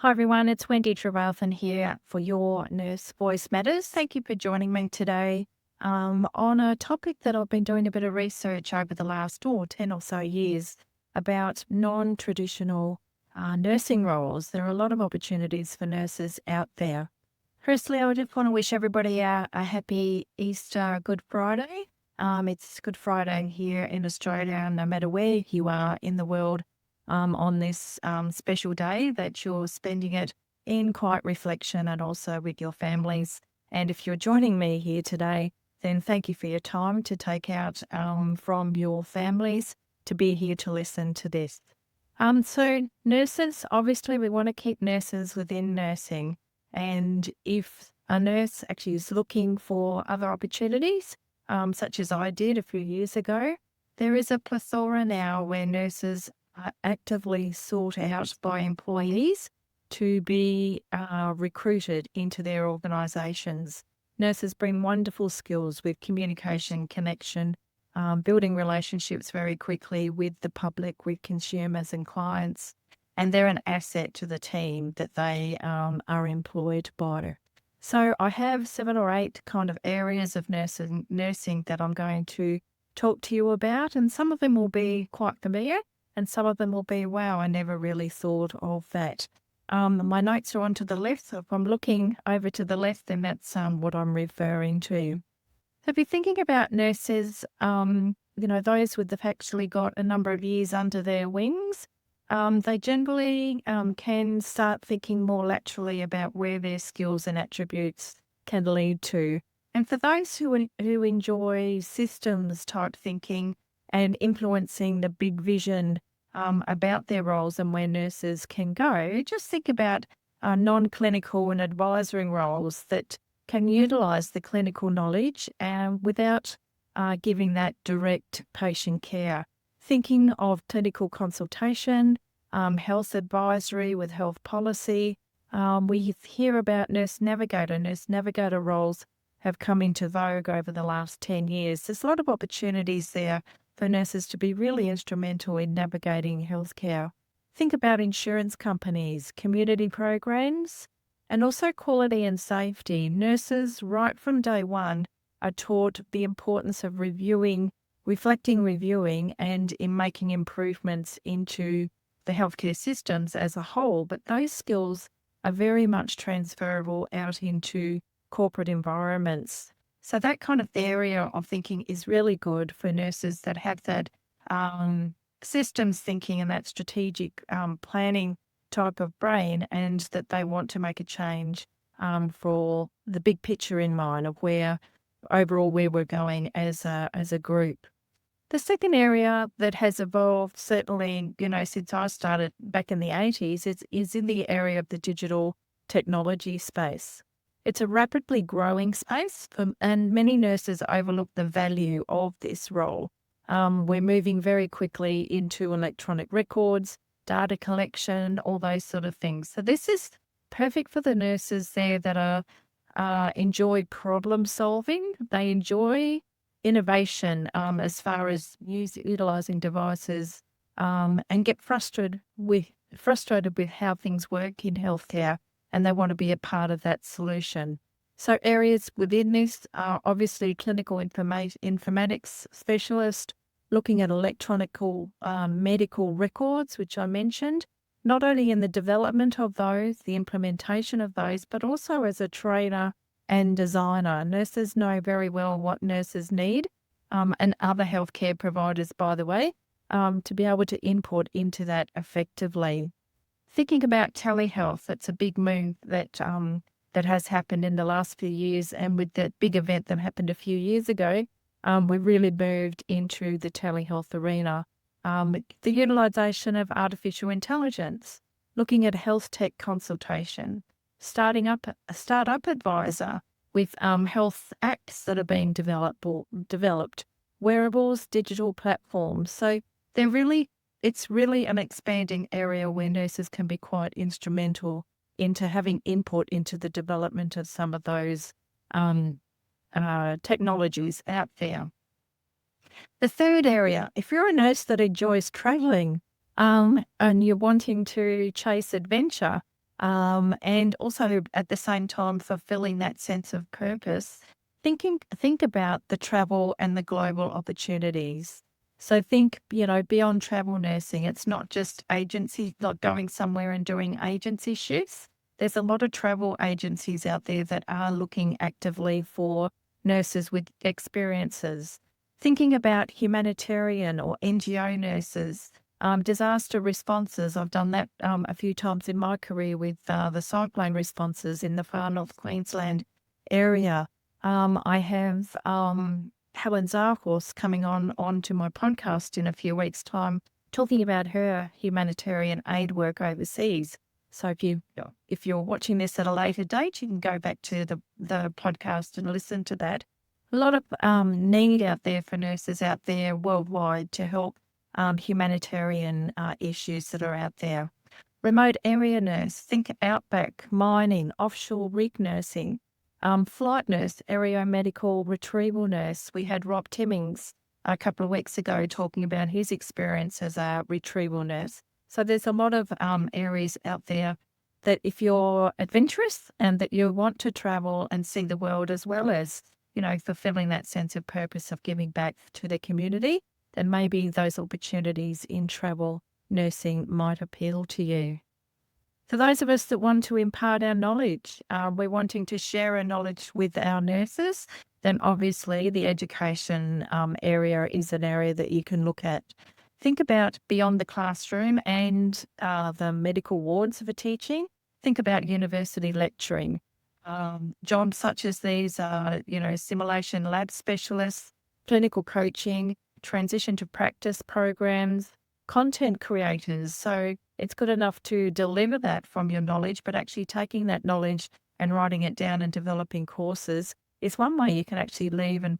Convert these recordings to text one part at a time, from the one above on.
Hi everyone, it's Wendy Trevarthen here for your Nurse Voice Matters. Thank you for joining me today on a topic that I've been doing a bit of research over the last 10 or so years about non-traditional nursing roles. There are a lot of opportunities for nurses out there. Firstly, I just want to wish everybody a happy Easter, Good Friday. It's Good Friday here in Australia, no matter where you are in the world. On this special day that you're spending it in quiet reflection and also with your families. And if you're joining me here today, then thank you for your time to take out from your families to be here to listen to this. So nurses, obviously we want to keep nurses within nursing. And if a nurse actually is looking for other opportunities, such as I did a few years ago, there is a plethora now where nurses are actively sought out by employees to be recruited into their organisations. Nurses bring wonderful skills with communication, connection, building relationships very quickly with the public, with consumers and clients, and they're an asset to the team that they are employed by. So I have 7 or 8 kind of areas of nursing that I'm going to talk to you about, and some of them will be quite familiar. And some of them will be, wow, I never really thought of that. My notes are on to the left, so if I'm looking over to the left, then that's what I'm referring to. So if you're thinking about nurses, those with have actually got a number of years under their wings, they generally can start thinking more laterally about where their skills and attributes can lead to. And for those who enjoy systems type thinking, and influencing the big vision about their roles and where nurses can go, just think about non-clinical and advisory roles that can utilise the clinical knowledge without giving that direct patient care. Thinking of clinical consultation, health advisory with health policy. We hear about nurse navigator. Nurse navigator roles have come into vogue over the last 10 years. There's a lot of opportunities there for nurses to be really instrumental in navigating healthcare. Think about insurance companies, community programs, and also quality and safety. Nurses, right from day one, are taught the importance of reflecting, reviewing, and in making improvements into the healthcare systems as a whole. But those skills are very much transferable out into corporate environments. So that kind of area of thinking is really good for nurses that have that systems thinking and that strategic planning type of brain, and that they want to make a change for the big picture in mind of where we're going as a group. The second area that has evolved, certainly, since I started back in the 80s, is in the area of the digital technology space. It's a rapidly growing space, and many nurses overlook the value of this role. We're moving very quickly into electronic records, data collection, all those sort of things. So this is perfect for the nurses there that enjoy problem solving. They enjoy innovation as far as utilising devices and get frustrated with how things work in healthcare, and they want to be a part of that solution. So areas within this are obviously clinical informatics specialist, looking at electronic medical records, which I mentioned, not only in the development of those, the implementation of those, but also as a trainer and designer. Nurses know very well what nurses need, and other healthcare providers, by the way, to be able to input into that effectively. Thinking about telehealth, that's a big move that has happened in the last few years, and with that big event that happened a few years ago, we really moved into the telehealth arena. The utilisation of artificial intelligence, looking at health tech consultation, starting up a startup advisor with health apps that are being developed, wearables, digital platforms. So it's really an expanding area where nurses can be quite instrumental into having input into the development of some of those technologies out there. The third area, if you're a nurse that enjoys traveling and you're wanting to chase adventure, and also at the same time fulfilling that sense of purpose. Think about the travel and the global opportunities. So think, beyond travel nursing, it's not just agency, not going somewhere and doing agency shifts. There's a lot of travel agencies out there that are looking actively for nurses with experiences. Thinking about humanitarian or NGO nurses, disaster responses. I've done that a few times in my career with the cyclone responses in the far north Queensland area. I have Helen Zarhorst coming on to my podcast in a few weeks' time, talking about her humanitarian aid work overseas. So if you're watching this at a later date, you can go back to the podcast and listen to that. A lot of need out there for nurses out there worldwide to help humanitarian issues that are out there. Remote area nurse, think outback, mining, offshore rig nursing, flight nurse, aeromedical retrieval nurse. We had Rob Timmings a couple of weeks ago talking about his experience as a retrieval nurse. So there's a lot of areas out there that if you're adventurous and that you want to travel and see the world as well as, fulfilling that sense of purpose of giving back to the community, then maybe those opportunities in travel nursing might appeal to you. For those of us that want to impart our knowledge, we're wanting to share our knowledge with our nurses, then obviously the education area is an area that you can look at. Think about beyond the classroom and the medical wards for teaching. Think about university lecturing. Jobs such as these are, simulation lab specialists, clinical coaching, transition to practice programs, content creators. So it's good enough to deliver that from your knowledge, but actually taking that knowledge and writing it down and developing courses is one way you can actually leave and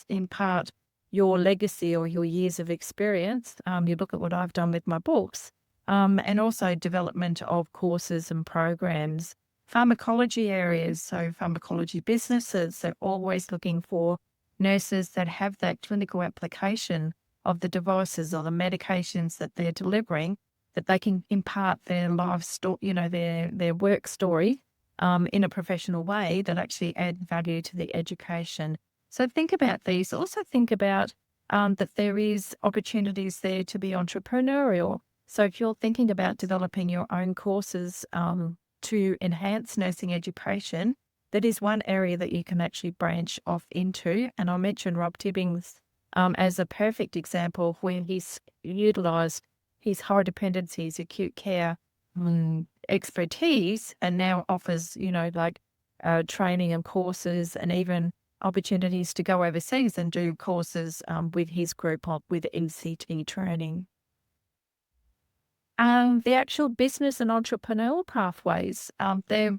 impart your legacy or your years of experience. You look at what I've done with my books, and also development of courses and programs. Pharmacology areas, so pharmacology businesses, they're always looking for nurses that have that clinical application of the devices or the medications that they're delivering, that they can impart their life story, their work story in a professional way that actually add value to the education. So think about these. Also think about that there is opportunities there to be entrepreneurial. So if you're thinking about developing your own courses to enhance nursing education, that is one area that you can actually branch off into. And I mentioned Rob Tibbings as a perfect example where he's utilised his high dependencies, acute care expertise, and now offers, training and courses and even opportunities to go overseas and do courses with his group with MCT training. The actual business and entrepreneurial pathways, they're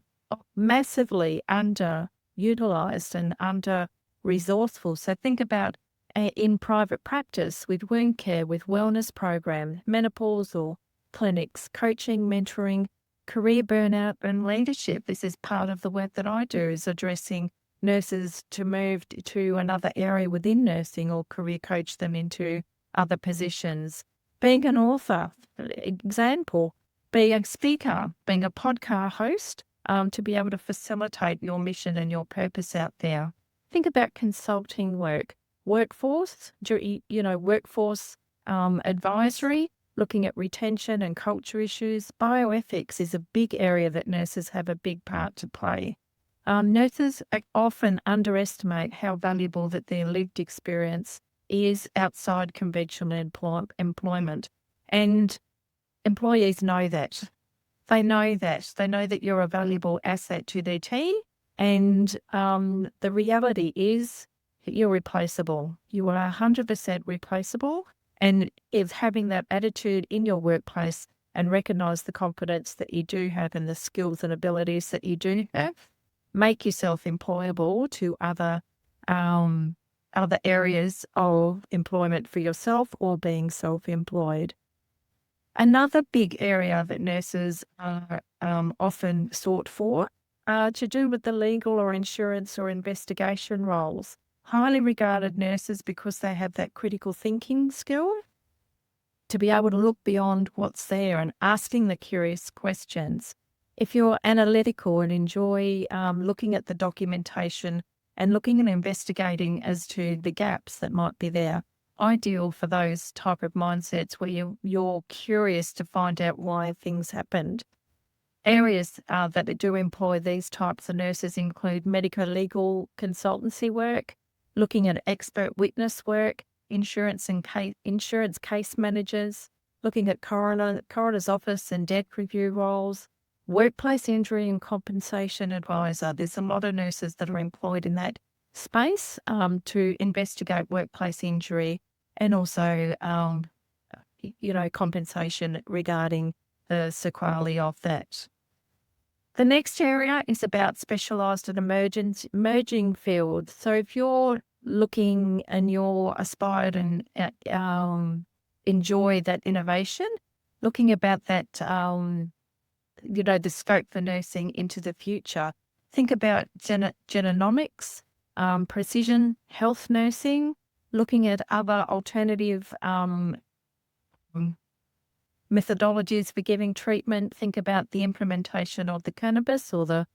massively underutilized and under-resourceful. So think about in private practice with wound care, with wellness programs, menopausal clinics, coaching, mentoring, career burnout and leadership. This is part of the work that I do, is addressing nurses to move to another area within nursing or career coach them into other positions. Being an author, example, being a speaker, being a podcast host, to be able to facilitate your mission and your purpose out there. Think about consulting work, workforce advisory, looking at retention and culture issues. Bioethics is a big area that nurses have a big part to play. Nurses often underestimate how valuable that their lived experience is outside conventional employment. And employees know that. They know that. They know that you're a valuable asset to their team. And the reality is that you're replaceable. You are 100% replaceable. And if having that attitude in your workplace and recognise the confidence that you do have and the skills and abilities that you do have, make yourself employable to other areas of employment for yourself or being self-employed. Another big area that nurses are often sought for are to do with the legal or insurance or investigation roles. Highly regarded nurses because they have that critical thinking skill to be able to look beyond what's there and asking the curious questions. If you're analytical and enjoy looking at the documentation and looking and investigating as to the gaps that might be there, ideal for those type of mindsets where you're curious to find out why things happened. Areas that do employ these types of nurses include medical legal consultancy work, looking at expert witness work, insurance case managers, looking at coroner's office and death review roles, workplace injury and compensation advisor. There's a lot of nurses that are employed in that space to investigate workplace injury and also, compensation regarding the sequelae of that. The next area is about specialised and emerging fields. So if you're looking and you're aspired and enjoy that innovation, looking about that, the scope for nursing into the future, think about genomics, precision health nursing, looking at other alternative methodologies for giving treatment. Think about the implementation of the cannabis or the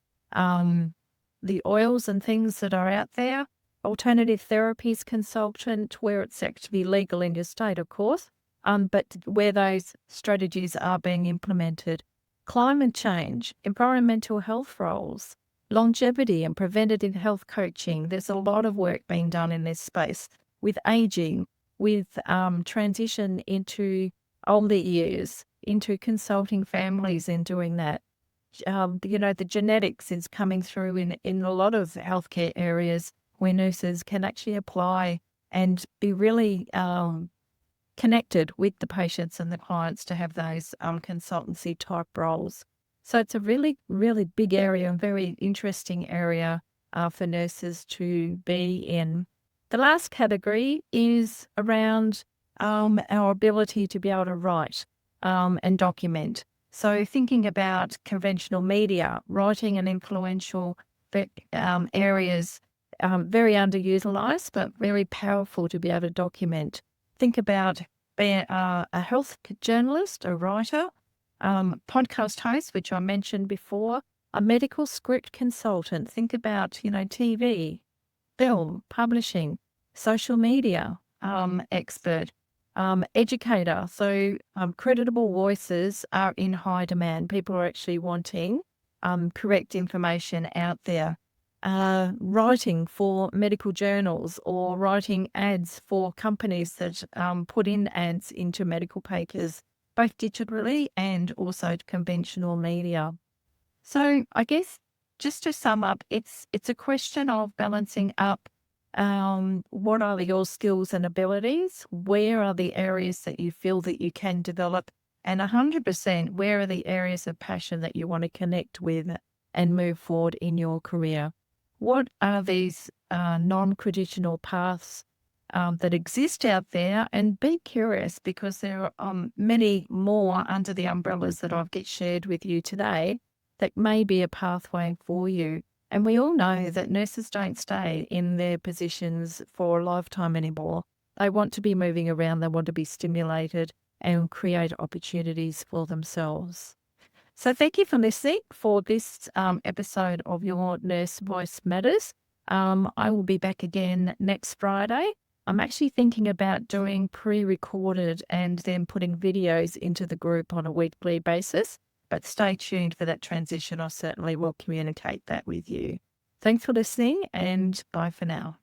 oils and things that are out there. Alternative therapies consultant, where it's actually legal in your state, of course, but where those strategies are being implemented. Climate change, environmental health roles, longevity and preventative health coaching. There's a lot of work being done in this space with aging, with transition into older years, into consulting families and doing that. The genetics is coming through in a lot of healthcare areas where nurses can actually apply and be really connected with the patients and the clients to have those consultancy type roles. So it's a really, really big area and very interesting area for nurses to be in. The last category is around our ability to be able to write and document. So thinking about conventional media, writing and influential areas, very underutilized, but very powerful to be able to document. Think about being a health journalist, a writer, podcast host, which I mentioned before, a medical script consultant. Think about, TV, film, publishing, social media expert, educator. So creditable voices are in high demand. People are actually wanting correct information out there. Writing for medical journals or writing ads for companies that put in ads into medical papers, both digitally and also conventional media. So I guess just to sum up, it's a question of balancing up what are your skills and abilities, where are the areas that you feel that you can develop, and 100% where are the areas of passion that you want to connect with and move forward in your career. What are these non-traditional paths that exist out there? And be curious, because there are many more under the umbrellas that I've shared with you today that may be a pathway for you. And we all know that nurses don't stay in their positions for a lifetime anymore. They want to be moving around, they want to be stimulated and create opportunities for themselves. So thank you for listening for this episode of Your Nurse Voice Matters. I will be back again next Friday. I'm actually thinking about doing pre-recorded and then putting videos into the group on a weekly basis. But stay tuned for that transition. I certainly will communicate that with you. Thanks for listening and bye for now.